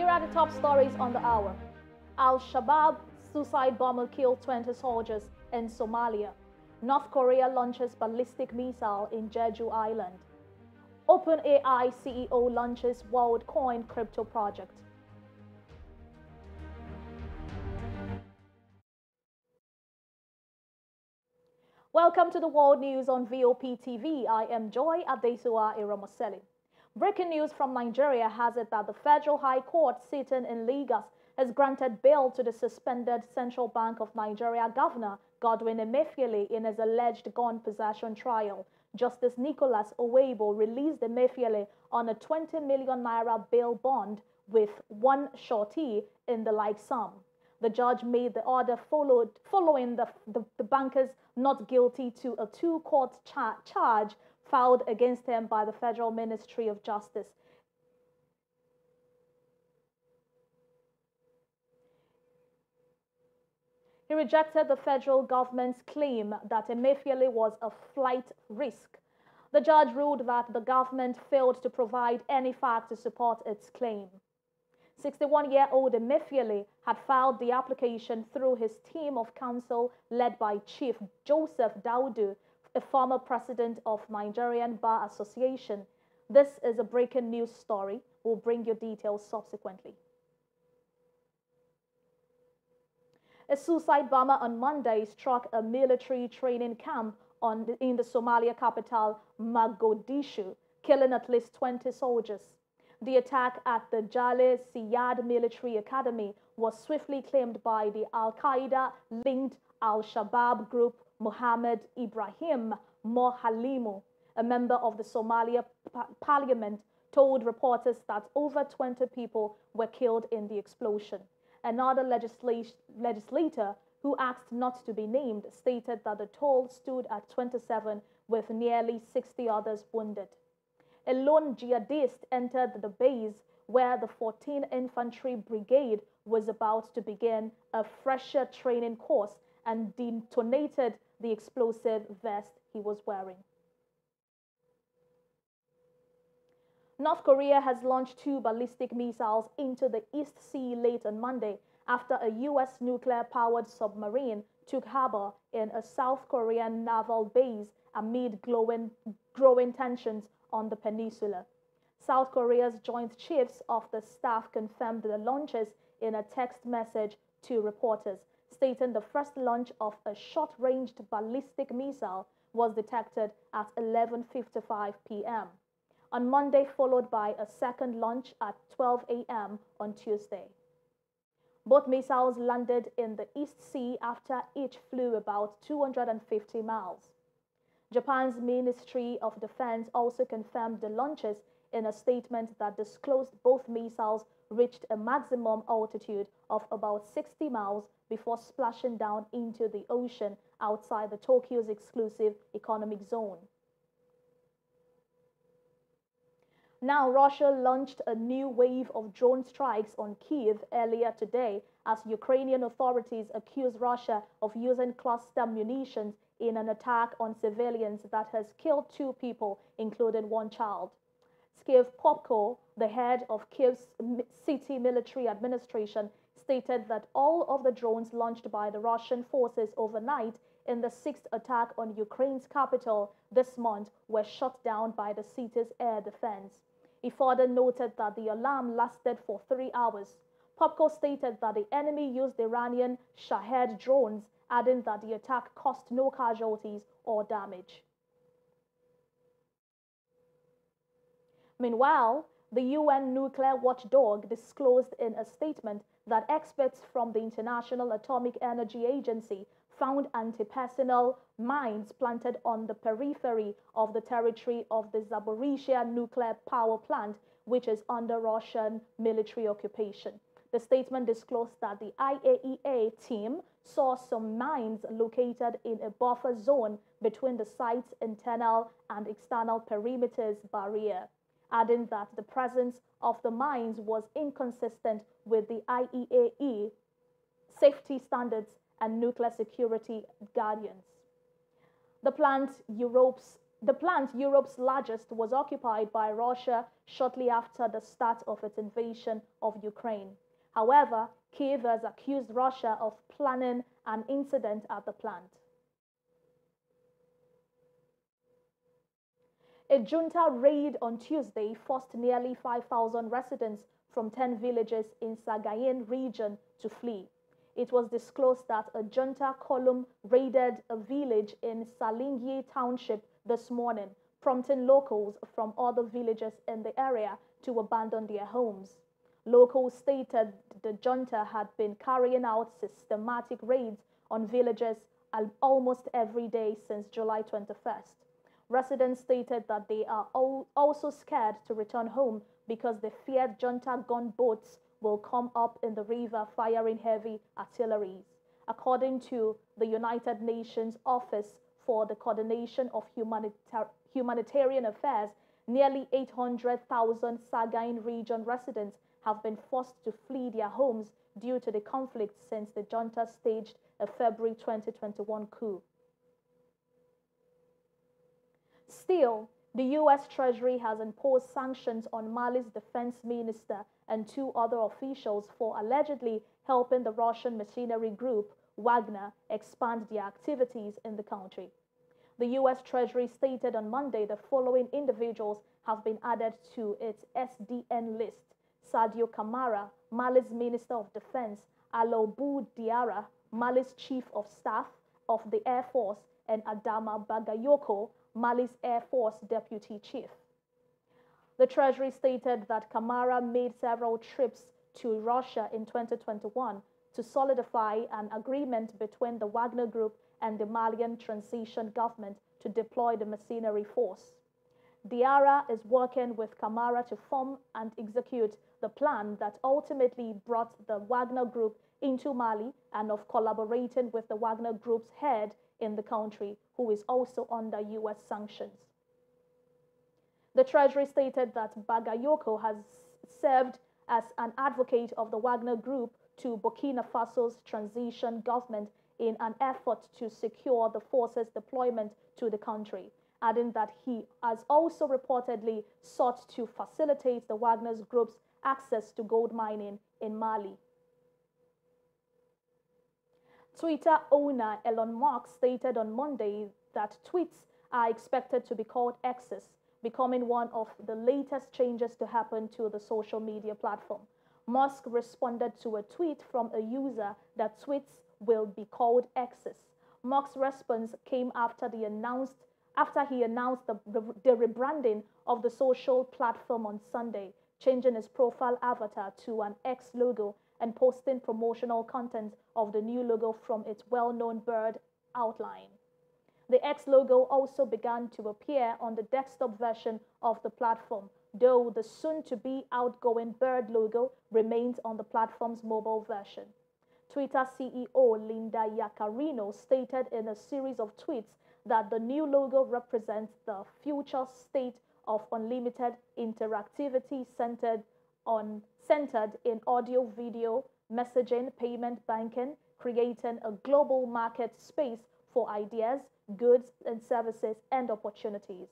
Here are the top stories on the hour. Al-Shabaab suicide bomber killed 20 soldiers in Somalia. North Korea launches ballistic missile in Jeju Island. OpenAI CEO launches WorldCoin crypto project. Welcome to the World News on VOPTV. I am Joy Adesua Iramoseli. Breaking news from Nigeria has it that the Federal High Court sitting in Lagos has granted bail to the suspended Central Bank of Nigeria Governor Godwin Emefiele in his alleged gun possession trial. Justice Nicholas Owebo released Emefiele on a 20 million naira bail bond with one surety in the like sum. The judge made the order following the banker's not guilty to a two-court charge filed against him by the Federal Ministry of Justice. He rejected the federal government's claim that Emefiele was a flight risk. The judge ruled that the government failed to provide any fact to support its claim. 61-year-old Emefiele had filed the application through his team of counsel led by Chief Joseph Daudu, a former president of Nigerian Bar Association. This is a breaking news story. We'll bring you details subsequently. A suicide bomber on Monday struck a military training camp in the Somalia capital, Mogadishu, killing at least 20 soldiers. The attack at the Jale Siyad Military Academy was swiftly claimed by the Al-Qaeda-linked Al-Shabaab group Mohammed Ibrahim Mohalimu, a member of the Somalia parliament, told reporters that over 20 people were killed in the explosion. Another legislator who asked not to be named stated that the toll stood at 27, with nearly 60 others wounded. A lone jihadist entered the base where the 14th Infantry Brigade was about to begin a fresher training course and detonated the explosive vest he was wearing. North Korea has launched 2 ballistic missiles into the East Sea late on Monday after a U.S. nuclear-powered submarine took harbor in a South Korean naval base amid growing tensions on the peninsula. South Korea's Joint Chiefs of the Staff confirmed the launches in a text message to reporters, stating the first launch of a short-range ballistic missile was detected at 11:55 p.m. on Monday, followed by a second launch at 12 a.m. on Tuesday. Both missiles landed in the East Sea after each flew about 250 miles. Japan's Ministry of Defense also confirmed the launches in a statement that disclosed both missiles reached a maximum altitude of about 60 miles before splashing down into the ocean outside the Tokyo's exclusive economic zone. Now, Russia launched a new wave of drone strikes on Kyiv earlier today as Ukrainian authorities accuse Russia of using cluster munitions in an attack on civilians that has killed 2 people, including 1 child. Skiv Popko, the head of Kyiv's city military administration, stated that all of the drones launched by the Russian forces overnight in the 6th attack on Ukraine's capital this month were shot down by the city's air defense. He further noted that the alarm lasted for 3 hours. Popko stated that the enemy used Iranian Shahed drones, adding that the attack caused no casualties or damage. Meanwhile, the UN nuclear watchdog disclosed in a statement that experts from the International Atomic Energy Agency found anti-personnel mines planted on the periphery of the territory of the Zaporizhzhia nuclear power plant, which is under Russian military occupation. The statement disclosed that the IAEA team saw some mines located in a buffer zone between the site's internal and external perimeters barrier, adding that the presence of the mines was inconsistent with the IAEA safety standards and nuclear security guardians. The plant, Europe's The plant, Europe's largest, was occupied by Russia shortly after the start of its invasion of Ukraine. However, Kyiv has accused Russia of planning an incident at the plant. A junta raid on Tuesday forced nearly 5,000 residents from 10 villages in Sagayin region to flee. It was disclosed that a junta column raided a village in Salingye Township this morning, prompting locals from other villages in the area to abandon their homes. Locals stated the junta had been carrying out systematic raids on villages almost every day since July 21st. Residents stated that they are also scared to return home because they feared junta gunboats will come up in the river firing heavy artillery. According to the United Nations Office for the Coordination of Humanitarian Affairs, nearly 800,000 Sagain region residents have been forced to flee their homes due to the conflict since the junta staged a February 2021 coup. Still, the U.S. Treasury has imposed sanctions on Mali's defense minister and 2 other officials for allegedly helping the Russian mercenary group Wagner expand their activities in the country. The U.S. Treasury stated on Monday the following individuals have been added to its SDN list: Sadio Kamara, Mali's Minister of Defense; Alobu Diarra, Mali's Chief of Staff of the Air Force; and Adama Bagayoko, Mali's Air Force Deputy Chief. The Treasury stated that Kamara made several trips to Russia in 2021 to solidify an agreement between the Wagner Group and the Malian transition government to deploy the mercenary force. Diarra is working with Kamara to form and execute the plan that ultimately brought the Wagner Group into Mali, and of collaborating with the Wagner Group's head in the country, who is also under U.S. sanctions. The Treasury stated that Bagayoko has served as an advocate of the Wagner Group to Burkina Faso's transition government in an effort to secure the force's deployment to the country, adding that he has also reportedly sought to facilitate the Wagner Group's access to gold mining in Mali. Twitter owner Elon Musk stated on Monday that tweets are expected to be called X's, becoming one of the latest changes to happen to the social media platform. Musk responded to a tweet from a user that tweets will be called X's. Musk's response came after he announced the rebranding of the social platform on Sunday, changing his profile avatar to an X logo and posting promotional content of the new logo from its well-known bird outline. The X logo also began to appear on the desktop version of the platform, though the soon-to-be outgoing bird logo remains on the platform's mobile version. Twitter CEO Linda Yaccarino stated in a series of tweets that the new logo represents the future state of unlimited interactivity centered in audio, video, messaging, payment, banking, creating a global market space for ideas, goods and services, and opportunities.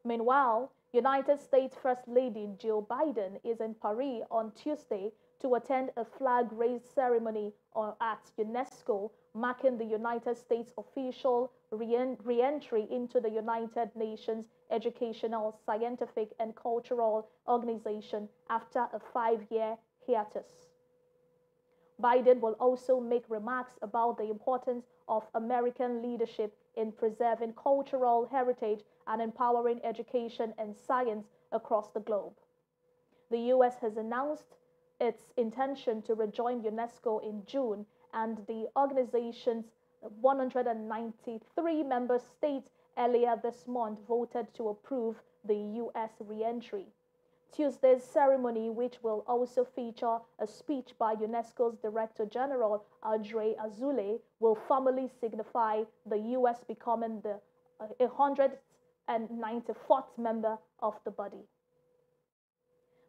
Meanwhile, United States First Lady Jill Biden is in Paris on Tuesday to attend a flag-raised ceremony at UNESCO, marking the United States' official re-entry into the United Nations Educational, Scientific, and Cultural Organization after a 5-year hiatus. Biden will also make remarks about the importance of American leadership in preserving cultural heritage and empowering education and science across the globe. The U.S. has announced its intention to rejoin UNESCO in June, and the organization's 193 member states earlier this month voted to approve the U.S. re-entry. Tuesday's ceremony, which will also feature a speech by UNESCO's Director General Audrey Azoulay, will formally signify the U.S. becoming the 194th member of the body.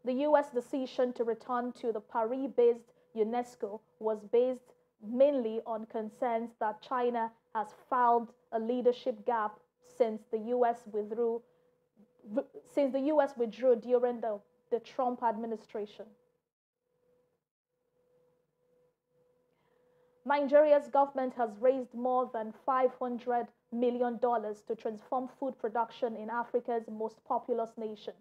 The U.S. decision to return to the Paris-based UNESCO was based mainly on concerns that China has filed a leadership gap since the U.S. withdrew during the Trump administration. Nigeria's government has raised more than $500 million to transform food production in Africa's most populous nation.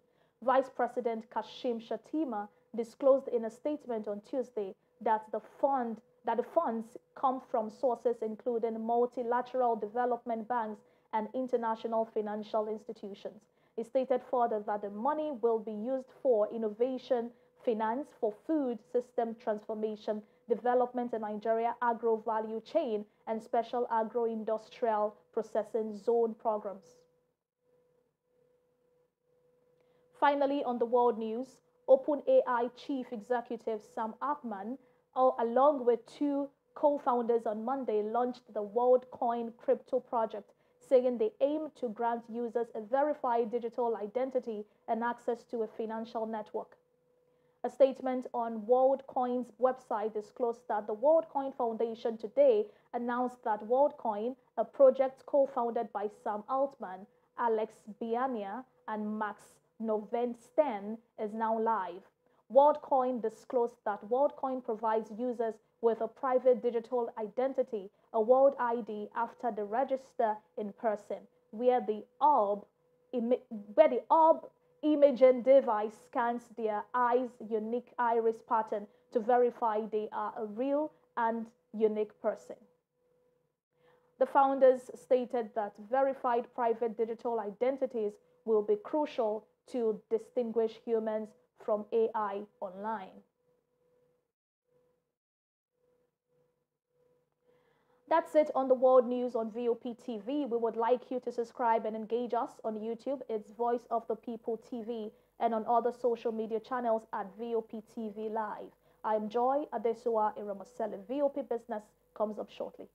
Vice President Kashim Shettima disclosed in a statement on Tuesday that the funds come from sources including multilateral development banks and international financial institutions. He stated further that the money will be used for innovation, finance for food system transformation, development in Nigeria agro value chain, and special agro-industrial processing zone programs. Finally, on the world news, OpenAI chief executive Sam Altman, along with two co-founders on Monday, launched the WorldCoin crypto project, saying they aim to grant users a verified digital identity and access to a financial network. A statement on WorldCoin's website disclosed that the WorldCoin Foundation today announced that WorldCoin, a project co-founded by Sam Altman, Alex Biania, and Max Novenstein, is now live. WorldCoin disclosed that WorldCoin provides users with a private digital identity, a World ID, after they register in person, where the orb imaging device scans their eye's unique iris pattern to verify they are a real and unique person. The founders stated that verified private digital identities will be crucial to distinguish humans from AI online. That's it on the world news on VOP TV. We would like you to subscribe and engage us on YouTube. It's Voice of the People TV, and on other social media channels at VOP TV Live. I'm Joy Adesua Iramasele. VOP Business comes up shortly.